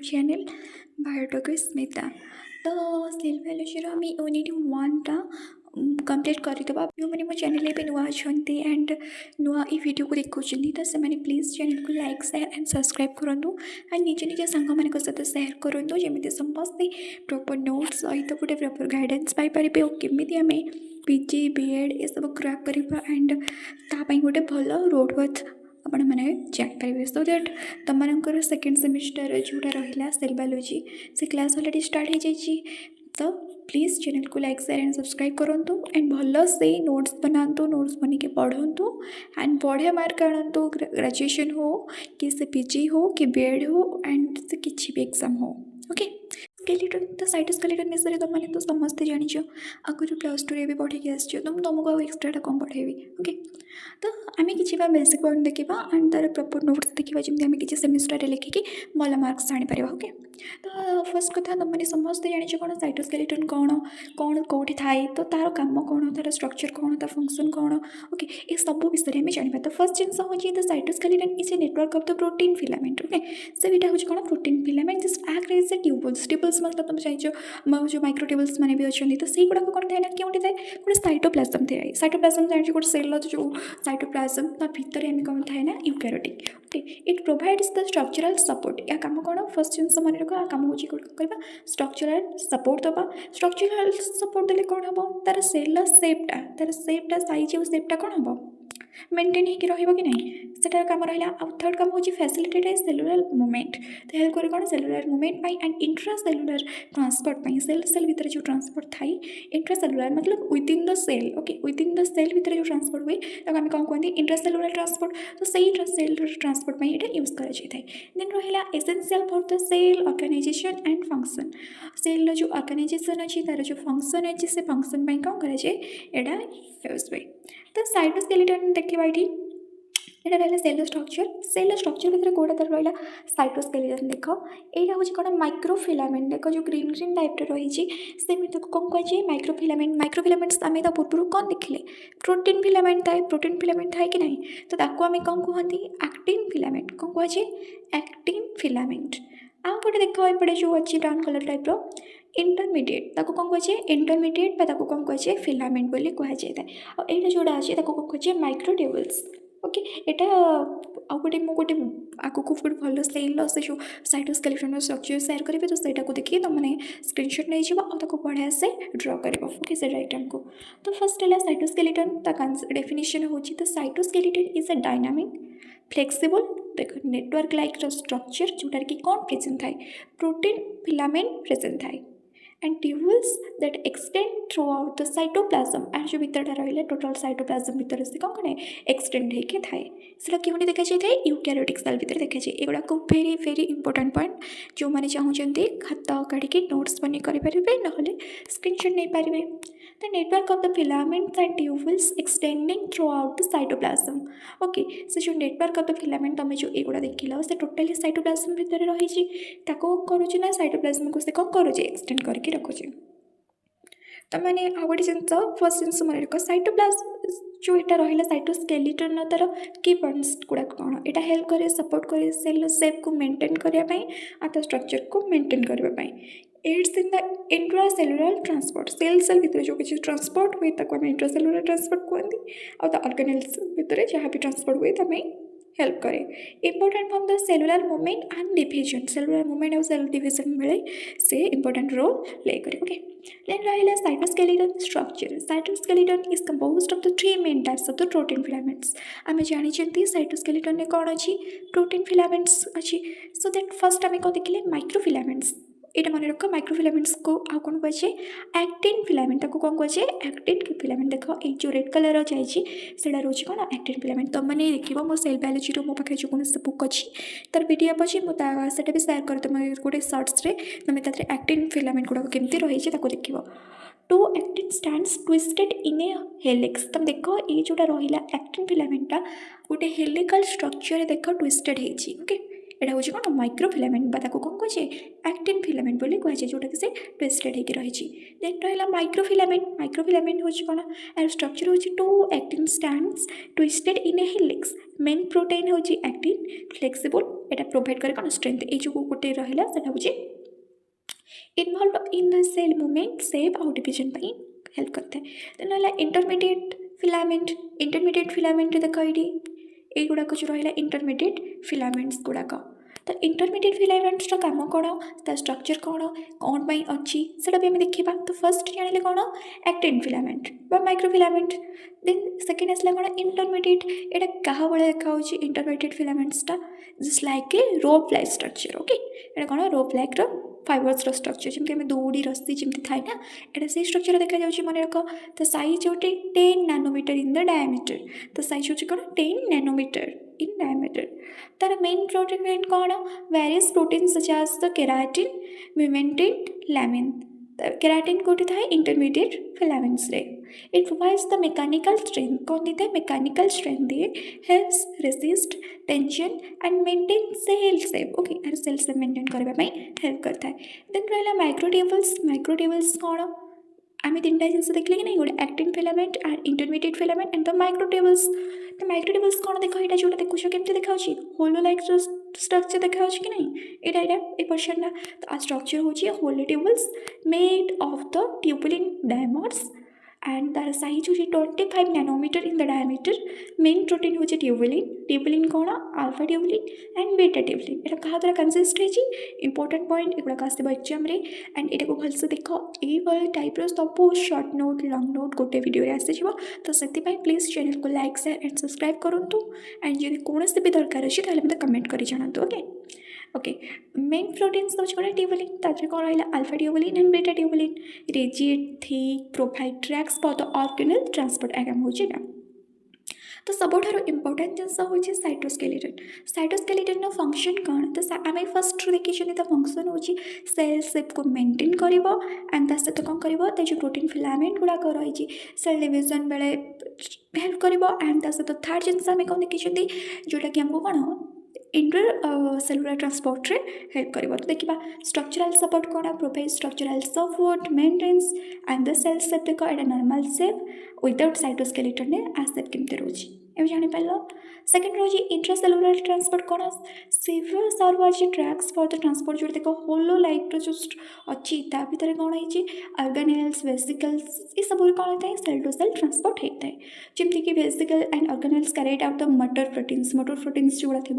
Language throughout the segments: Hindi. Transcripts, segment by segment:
चैनल बायोटॉक स्मिता। तो सेल बायोलॉजी आम यूनिट 1 कंप्लीट करदे जो मैंने मो चैनल पे नुआ अच्छा एंड नुआ ये वीडियो को देखुं तो से प्लीज चैनल को लाइक शेयर एंड सब्सक्राइब करूँ एंड निज निज सांग मान सहित सेयार करूँ जमी समस्ते प्रॉपर नोट्स सहित गोटे प्रॉपर गाइडेंस पाइपर और केमी आम पीजी बीएड ये सब क्रैक करवा एंड तापाई गोटे भल रोड वर्थ आपण मैंने जापर सो दैट तुम सेकेंड सेमिस्टर जोटा रहा सेल बायोलॉजी से क्लास अलरेडी स्टार्ट हो जाइए। तो प्लीज़ चैनल को लाइक शेयर एंड सब्सक्राइब करूँ एंड भल से नोट्स बनातु नोट्स बन के पढ़ु एंड बढ़िया मार्क आणतु ग्रेजुएशन हो कि से पीजी हो कि बीएड हो एंड से किसी भी एग्जाम हो। ओके स्केलेटन तो साइटोस्केलेटन विषय तुमने तो समस्ते जानिछ आगुरी प्लस टू भी पढ़ी आसो तुमको एक्सट्रा कौन पढ़ेबी। ओके तो आम कि बेसिक पॉइंट देखा एंड तार प्रॉपर नोट्स देखा जमी आम किसी सेमिस्टर लिखिकी भल मार्क्स आनीपर। ओके तो फर्स्ट कथा तुमने समस्ते जानिछ कौन साइटोस्केलेटन कौन कौन कौटी थाए तो तार काम कौन तार स्ट्रक्चर कौन तार फंक्शन कौन। ओके ये सब विषय में जाना। तो फर्स्ट जिन हूँ the cytoskeleton is a network of the protein filament. Okay से हूँ कौन protein filament just act as a tubules tubules मतलब तुम चाहिए जो माइक्रो ट्यूबल्स मैंने भी अच्छे तो से गुड़ाक कौन थाए ना क्योंकि थाए गोटे साइटोप्लाज्म थाए साइटोप्लाज्म जानिए गोटे सेल जो साइटोप्लाज्म ता भितर आम कौन थाए ना eukaryotic. Okay it provides the structural support या काम कौन फर्स्ट जिन मन रख काम हो स्ट्रक्चरल सपोर्ट दबा स्ट्रक्चरल सपोर्ट देले कौन हम तार सेल सेपटा साइज और सेपटा कौन हम मेंटेन होकर रही कि नहीं सेटार काम रहा। आउ थर्ड काम होची फैसिलिटेट ए सेलुलर मूवमेंट तो हेल्प करे कौन सेलुलर मूवमेंट पाई एंड इंट्रा सेलुलर ट्रांसपोर्ट पाई सेल सेल भीतर जो ट्रांसपोर्ट थाई इंट्रा सेलुलर मतलब within the cell. Okay within the cell भीतर जो ट्रांसपोर्ट हुए तो आम कौन कहते इंट्रा सेलुलर ट्रांसपोर्ट तो सही सेलुलर ट्रांसपोर्ट पाई ये यूज कर देन रहा essential for the cell organization and function cell जो ऑर्गेनाइजेशन अच्छी तार जो फंक्शन अच्छी से फंक्शन पाई कौन कराए यहाँ यूज हुए। तो साइटोस्केलेटन देखा ये यहाँ रहा सेल स्ट्रक्चर भीतर कौटा तर रहा साइटोस्केलेटन देख यहाँ हूँ कौन माइक्रोफिलामेंट देख जो ग्रीन ग्रीन टाइप रही से कौन कहे माइक्रोफिलामेंट्स आम पूर्व कौन देखिले प्रोटीन फिलामेंट थाए कि नहीं तो आम कौन कहते एक्टिन फिलामेंट कौन कहे एक्टिन फिलामेंट। आउ गोटे देख एपटे जो अच्छी ब्राउन कलर टाइप इंटरमीडिएट ताको कौन कहे इंटरमीडिएट कौन कहे फिलामेंट बोली कहुए और यहाँ जोड़ा अच्छे कौन कहे माइक्रोट्यूबल्स। ओके यहाँ आउ गोटे मुझे आगे गोटे भल सेल से जो साइटोस्केलेटन स्ट्रक्चर सेयार करेंगे तो सहीटा को देखिए तुमने स्क्रीनशॉट नहीं जाओ और बढ़िया से ड्र कर। ओके से डायग्राम को तो फर्स्ट है साइटोस्केलेटन डेफिनेशन हूँ तो cytoskeleton is a dynamic flexible देख नेटवर्क लाइक स्ट्रक्चर जोटार कि कौन प्रेजेंट थाए प्रोटीन फिलामेंट प्रेजेंट थाए and tubules that extend through out the cytoplasm and जो भीतर रहा टोटल साइटोप्लाज्म भीतर से कौन कौन एक्सटेंड होकर थाए से क्यों देखा जाए यूकैरियोटिक सेल भीतर देखा जाए एगुड़ा वेरी वेरी इंपोर्टेंट पॉइंट जो मैंने चाहते खाता काढ़ी नोट्स बन करेंगे ना स्क्रीनशॉट नहीं पारे। The network of the filaments and tubules extending throughout the cytoplasm. Okay से जो नेटवर्क ऑफ द फिलामेंट तुम जो एगुड़ा देखिल से टोटाली साइटोप्लाज्म भीतर रही करुचे ना साइटोप्लाज्म को से कौन करुचे एक्सटेंड करके रखुचे। तो मैंने आ गए जिन फर्स्ट जिन मन रख साइटोप्लाज्म जो यहाँ रहा साइटोस्केलेटन तार की पॉइंट्स गुड़ाक कौन यहाँ हेल्प करे सपोर्ट करे सेल शेप को मेंटेन करने आ स्ट्रक्चर को मेंटेन करने aids in the intracellular transport cell भीतर जो किसी ट्रांसपोर्ट हुए आम इंट्रासेलुलर ट्रांसपोर्ट कहते और द ऑर्गेनेल्स भीतर जहाँ भी ट्रांसपोर्ट हुए तो हेल्प करे important from the cellular movement and division cellular movement और सेल डिविजन मिले से इंपोर्टेंट रोल प्ले करे। ओके देन रहा cytoskeleton structure cytoskeleton is composed of the 3 main types of the protein filaments आम जानी साइटोस्केलेटन में कौन अच्छी प्रोटीन फिलामेंट्स अच्छी सो दैट फर्स्ट आम कौन देखिले माइक्रोफिलामेंट्स ये मन रख माइक्रोफिलामेंट्स को आ कौन कहे एक्टिन फिलामेंट कौन कहे एक्टिन फिलामेंट देख ये जो रेड कलर जाइए रोचे कौन एक्टिन फिलामेंट तुम मैंने देख मो सेल बायोलॉजी मो पाखे जो कौन बुक अच्छी तार पीडीएफ अच्छी मुझे भी सेयार कर तुम गोटे सर्ट्स तुम एक्टिन फिलामेंट गुड़ाक केमती रही देख two actin stands twisted in a helix तुम देख ये जोटा रहा एक्टिन फिलामेंटा गोटे हेलिकल स्ट्रक्चर देख ट्विस्टेड होती। ओके एटा हूँ कौन माइक्रोफिलामेंट बा ताको कौन कहे एक्टिन फिलामेंट बोली कहुए जोटा कि से ट्विस्टेड होकर रही। देन रहा माइक्रोफिलामेंट हूँ कौन यार स्ट्रक्चर हूँ two actin stands twisted in a helix main protein हूँ एक्टिन फ्लेक्सिबल एटा प्रोवाइड करे कौन स्ट्रेंथ ये जो गोटे रहा हूँ involve in the cell movement सेव आउ डिविजन पर हेल्प करता है। देन रहा इंटरमीडिएट फिलामेंट देख ये गुड़ाक जो रहा इंटरमीडिएट फिलामेंट्स गुड़ाक तो इंटरमीडिएट फिलामेंट्स काम कौन ता स्ट्रक्चर कौन पाई अच्छी से भी आम देखा। तो फर्स्ट जानिले कौन एक्टिन फिलामेंट बा माइक्रोफिलामेंट देन सेकेंड आसला कौन इंटरमीडिएट एटा क्या भाई देखा इंटरमीडिएट फिलामेंट्सटा just like a rope like structure okay एटा कौन रोप लाइक फाइबर्स स्ट्रक्चर जमी आम दौड़ी रस्सी जमी थाए ना यहाँ से स्ट्रक्चर देखा जाए मन रख तो साइज हो 10 नैनोमीटर इन द डायमीटर तो साइज हो कौन 10 नैनोमीटर इन डायमीटर तार मेन प्रोटीन कौन various protein such as the keratin vimentin lamin keratin कौटी था इंटरमीडिएट फिलामेंट्स रे it provides the mechanical strength कौन देता है मैकेनिकल स्ट्रेंथ दिए helps resist tension and maintain cell shape okay यार सेल शेप मेंटेन करने हेल्प करता है। देन रहा माइक्रोट्यूबल्स कौन आम तीन जिन देखले कि नहीं गोटे actin filament and intermediate filament and the microtubules तो माइक्रोट्यूबल्स कौन देख यहाँ जो देखुच केमती देखा होलो लाइक स्ट्रक्चर देखा कि नहीं यहाँ ये पर्सन तो आ स्ट्रक्चर हूँ hollow tubules made of the tubulin dimers and तार साइज हूँ 25 nanometre in the diameter main protein हूँ ट्यूबुलिन कौन alpha tubulin and beta tubulin यहाँ क्या द्वारा कंसिस्ट है इंपोर्टेंट पॉइंट एगुड़ा आसो एग्जाम एंड यहाँ भलसे देख ये टाइप्र सब शॉर्ट नोट लंग नोट गोटे वीडियो आसीज तो से प्लीज चैनल को लाइक शेयर एंड सब्सक्राइब करूँ एंड जब कौन भी दरकार अच्छे तो मतलब कमेंट कर जानतु ओके मेन प्रोटीन्स तो कौन ट्यूबुलिन तार कौन रहा alpha tubulin and beta tubulin rigid thick provide tracks for the organelle transport आगे हूँ तो सबुठार इंपोर्टेंट जिनस हूँ साइटोस्केलेटन फंक्शन कौन तो आम फर्स्ट देखी तो फंक्शन हूँ सेल शेप को मेंटेन कर एंड सहित कौन कर जो प्रोटीन फिलामेंट गुड़ाक रही सेल डिविजन बेले हेल्प कर एंड सहित थर्ड जिनस आम कौन देखी जोटा कि आमको कौन इंटर सेलुलर ट्रांसपोर्ट रे हेल्प करिवो। तो देखिबा स्ट्रक्चरल सपोर्ट कोना provide structural support maintenance and the cell shape देखो एटा नॉर्मल शेप विदाउट साइटोस्केलेटन ने आ शेप केमते रोची ए जानि पालो। सेकंड रोजी इंट्रासेलुलर ट्रांसपोर्ट कोना सिवियर सर्व आज ट्रैक्स फॉर द ट्रांसपोर्ट जो देखो होलो लाइक जस्ट अच्छी ता भीतर कौन है ऑर्गेनेल्स वेसिकल्स ये सब कौन होता है सेल टू सेल ट्रांसपोर्ट होता है जमती कि vesicle and organelles carried out the motor proteins जोड़ा थी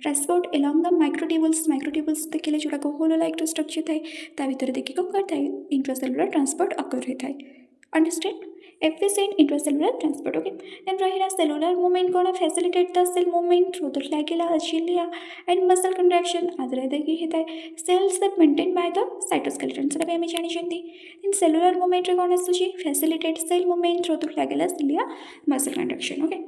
ट्रांसपोर्ट एलॉन्ग द माइक्रोट्यूबल्स देखिले जोड़ा होलो लाइक स्ट्रक्चर थाए ता भीतर देखिए कौन करता है इंट्रासेलुलर ट्रांसपोर्ट अकर होता है understand efficient intracellular transport okay then rahila cellular movement kona facilitate the cell movement through the flagella cilia and muscle contraction adre dekhi heta cells that maintained by the cytoskeleton sera be ame jani chanti in cellular movement re kona suchi facilitate cell movement through the flagella cilia muscle contraction okay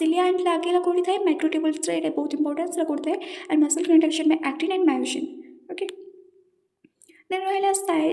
cilia and flagella kodi thai microtubules re बहुत important sera kodi thai and muscle contraction mein actin and myosin okay then रहा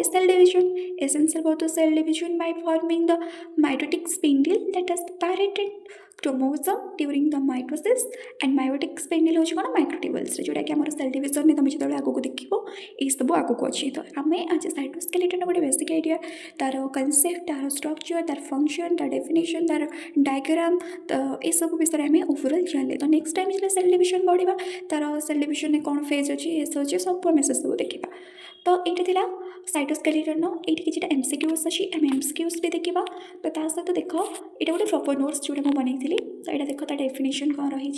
cell division essential for the cell division by forming the mitotic spindle that is separated chromosome during the mitosis and mitotic spindle हो कौन माइक्रोट्यूबल्स जोटा कि आम सेल डिविजन में तुम जो आगे देखो ये सब आगे अच्छी तो आम आज साइटोस्केलेटन गोटे बेसिक आइडिया तार कनसेप्ट तार स्ट्रक्चर तार फंक्शन तार डेफिनेशन तार डायग्राम तो ये सब विषय में ओवरऑल जाने तो नेक्स्ट टाइम जो सेल डिविजन बढ़ा तार सेल डिविजन में कौन फेज अच्छी ये सब सब आम से सब देखा तो ये साइटोस्केलेटन ये किसी एमसीक्यूज अच्छी आम एमसीक्यूज भी देखा तो सहित देख ये गोटे प्रॉपर नोट्स जोटा मुझे बनई तो यहाँ देख डेफिनेशन कौन रही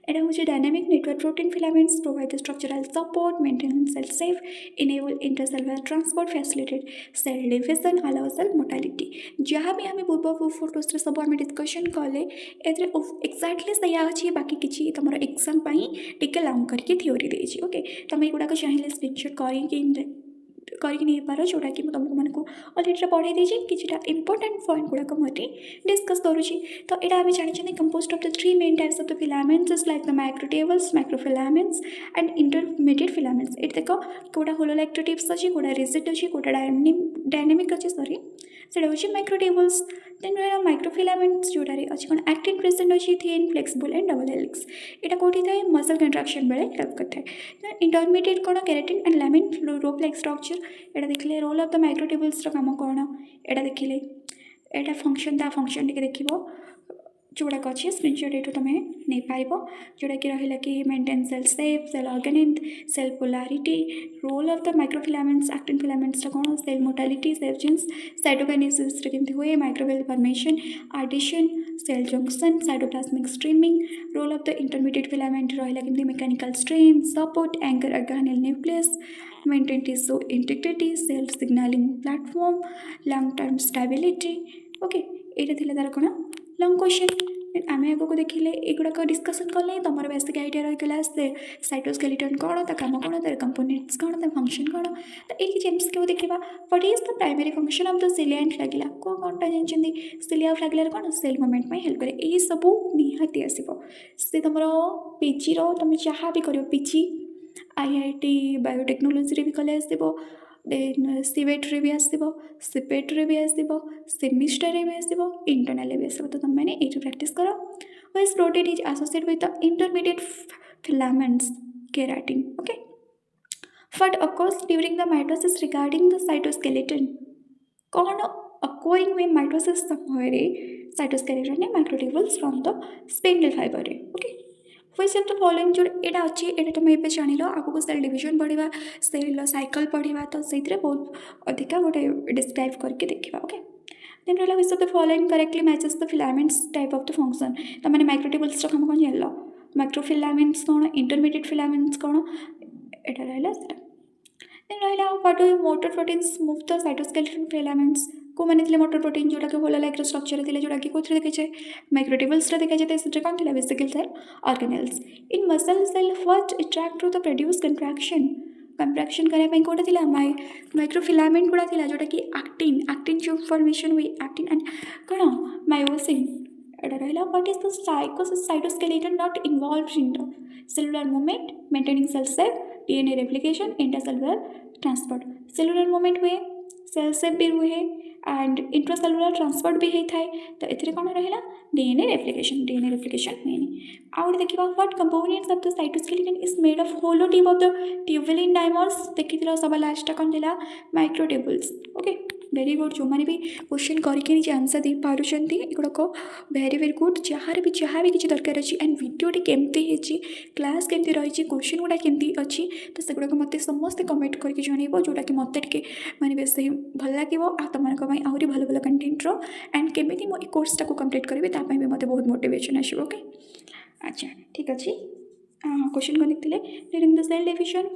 यहाँ हूँ dynamic network protein filaments provide structural support maintenance cell shape enable intercellular transport facilitate cell division allow cell mortality जहाँ भी आम पूर्व फोटोज सब आम डिस्कसन कले एक्जाक्टली सैया अच्छी बाकी किसी तुम एग्जाम टी लॉन्ग करके थ्योरी देती ओके तुम युवा चाहिए स्क्रीनशॉट कर करके नहीं पार जोटा कि तुमको मानक अलरेडी पढ़ाई देजी किछटा इंपोर्टेंट पॉइंट गुड़ाक मुझे डिस्कस करुँची। तो यहाँ आम जानी composed of the 3 main types of the filaments like the microtubules microfilaments and intermediate filaments. ये देख कौटा होलोइलेक्ट्रोटिव्स अच्छी कौटा रिजिड अच्छी कौटा डायनेमिक अच्छी सॉरी सेटा हूँ माइक्रोट्यूब्यूल्स। देन रहा माइक्रोफिलामेंट्स जोटार अच्छी कौन एक्टिन प्रेजेंट अच्छी thin flexible and double helix. यहाँ कौटी थाए मसल कंट्राक्शन बेले हेल्प करता है। इंटरमीडिएट कौन keratin and lamin rope like structure. यहाँ देखिले रोल ऑफ द माइक्रोट्यूब्यूल्स काम कौन यहाँ देखिले यहाँ फंक्शन ता फंक्शन टी देख जोड़ाक अच्छे स्क्रीनशॉट ये तुम नहीं पार जोटा कि रहा कि maintain cell shape cell organise cell polarity role of the microfilaments actin filaments कौन cell motility cell genes cytokinesis केमती हुए microvilli formation adhesion cell junction cytoplasmic streaming role of the intermediate filament रहा कि mechanical strain support anchor organelle nucleus maintain tissue integrity cell signalling platform long term stability. Okay ये थी तार कौन लंग क्वेश्चन आम आगे देखिले युड़ाक डिस्कसन कले तुम बेसिक आइडिया रही से साइटोस्केलेटन कौन ता काम कौन तार कंपोनेंट्स कौन ता फंक्शन कौन। तो ये जेम्स के देखा what is the primary function of the cilia and flagella कौनटा जानते सिलिया फ्लैगेला कौन सेल मूवमेंट में हेल्प करे यही सब निहाती आसो से तुम पीजी तुम जहाँ भी कर पीजी IIT बायोटेक्नोलोजी भी कले आसो देन सीवेट्रे भी आसो सीपेट्रे भी आसो सेमिस्टर भी आसो इंटरनल भी आसो। तो तुमने ये प्रैक्टिस कर which protein is associated with the intermediate filaments keratin. Okay what occurs during the mitosis regarding the cytoskeleton कौन occurring में माइटोसिस समय साइटोस्केलेटन ने microtubules from the spindle fibre रे। Okay which of the following जो यहाँ अच्छी ये तुम ये जान आगू सेल डिविजन पढ़ा सेल साइकिल पढ़ा तो से बहुत अधिका गोटे डिस्क्राइब करके देखा। ओके देन रहा which of the following correctly matches the filaments type of the function तो मैंने माइक्रोट्यूब्यूल्स काम कौन जान माइक्रोफिलामेंट्स कौन इंटरमीडिएट फिलामेंट्स कौन यहाँ रहा देन रहा what do motor proteins move the cytoskeleton filaments को मैंने थे मोटर प्रोटीन जोटा कि होलो लाइक स्ट्रक्चर थे जोटा कि कौन देखे माइक्रोट्यूब्यूल्स देखा जाए से कौन थी vesicle cell organelles in muscle cell what attract to the produce contraction करने कौटा थी माइक्रोफिलामेंट गुड़ा थी जोटा कि एक्टिन एक्टिन जो फॉर्मेशन हुई एक्टिन एंड कौन मायोसिन। यहाँ रहा what is the cytoskeleton not involved in the cellular movement maintaining cell shape DNA replication intercellular transport cellular movement हुए सेल शेप भी हुए एंड इंट्रासेलुलर ट्रांसपोर्ट भी होता है। तो ये कौन रहा DNA रेप्लिकेशन मेन आउट देखा what components of the cytoskeleton is made of hollow tip of the tubulin dimers देखी सब लास्ट कौन थी माइक्रोट्यूब्यूल्स। ओके वेरी गुड जो मैंने भी क्वेश्चन करके आंसर दे पार्टी एगुड़ाक वेरी गुड जहाँ भी किसी दरकार अच्छी एंड वीडियोटी केमती क्लास केमती रही क्वेश्चन गुड़ा केमती अच्छी तो सेगुड़ाक मत समस्ते कमेंट करके जनइब जोटा कि मत माने बेस भल लगे तुम आहरी भल भल कंटेंट एंड केमी मो कोर्सटा को कंप्लीट करी ताप भी मत बहुत मोटिवेशन आसो। ओके अच्छा ठीक अच्छे क्वेश्चन को देखते during the cell division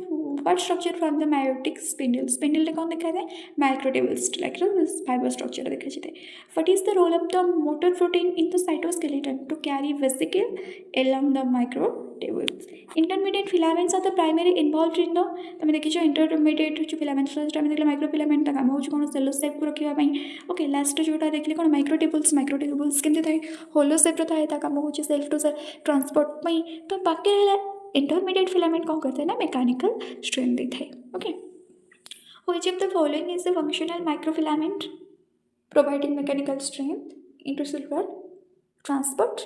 what structure from the meiotic spindle कौन देखा जाए माइक्रोट्यूब्यूल्स लाइक फाइबर स्ट्रक्चर देखा जाए। What is the role of the motor protein in the cytoskeleton to carry vesicle along the microtubules intermediate filaments are the primary involved in the तुम देखिए इंटरमीडिएट जो फिलामेंट्स फर्स्ट आम देख माइक्रोफिलामेंट काम हो कौन सेलो शेप को रखापी। ओके लास्ट जोटा देखिए कौन माइक्रोट्यूब्यूल्स केमती थाए होलो शेप थाए काम हो सेल टू सेल ट्रांसपोर्ट तो बाकी रहा इंटरमीडिएट फिलामेंट कौन करते हैं ना मैकेनिकल स्ट्रेन देता है। Okay which of the following is the functional microfilament providing mechanical strength intercellular transport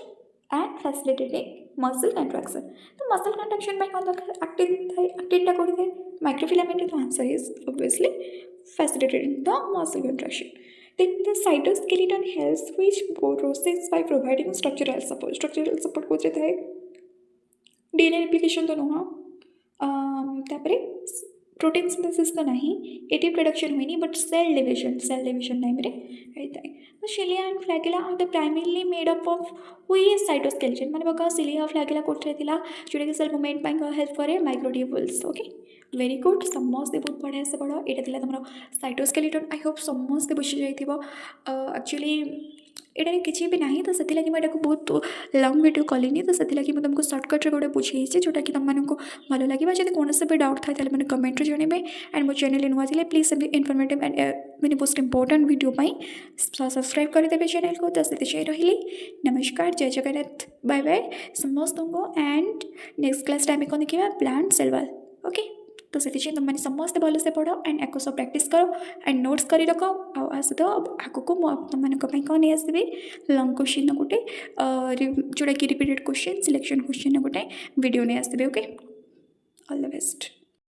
and facilitating muscle contraction. तो मसल कंट्रैक्शन में कौन दरकार एक्टिन कौन थे माइक्रोफिलामेंट। तो answer is obviously facilitating the muscle contraction. Then the cytoskeleton helps which process by providing structural support. Structural support को देता है DNA रेप्लिकेशन तो नुह तापरे प्रोटीन सिंथेसिस तो नहीं एटी प्रोडक्शन हुई बट सेल डिविजन टाइम रे होता है। तो cilia and flagella are the primarily made up of हुई साइटोस्केलेटन माने बका सिलिया फ्लैगेला कोठरे थिला जोटा कि सेल मूवमेंट ପାଇଁ हेल्प करे माइक्रोट्यूब्यूल्स। ओके वेरी गुड समस्ते बहुत बढ़िया से पढ़ ये तुम साइटोस्केलेटन आई होप समस्ते बुझी जाइए एक्चुअली एटार किसी भी ना तो से मुझे बहुत लंग वीडियो कलिनी तो से तुमको सर्टकट्रे गोटे बुझे जोटा कि तुमको भल लगे जब कौन भी डाउट था मैंने कमेंट जनइबे एंड मो चैनल नुआ थे प्लीज इनफर्मेटिव एंड मैंने मोस्ट इंपोर्टाट वीडियो सब्सक्राइब करदे चैनल को तो से रही नमस्कार जय जगन्नाथ बाय बाय समस्त को एंड नेक्स्ट क्लास टाइम कौन देखा प्लांट सेल वाल ओके तो से तुमने समस्ते भलसे पढ़ एंड आपको सब प्रैक्टिस करो एंड नोट्स कर रख आसत आगक तुम कौन नहीं आसबी लंग क्वेश्चन गोटे जोटा कि रिपीटेड क्वेश्चन सिलेक्शन क्वेश्चन गोटे वीडियो नहीं आसबे ओके ऑल द बेस्ट।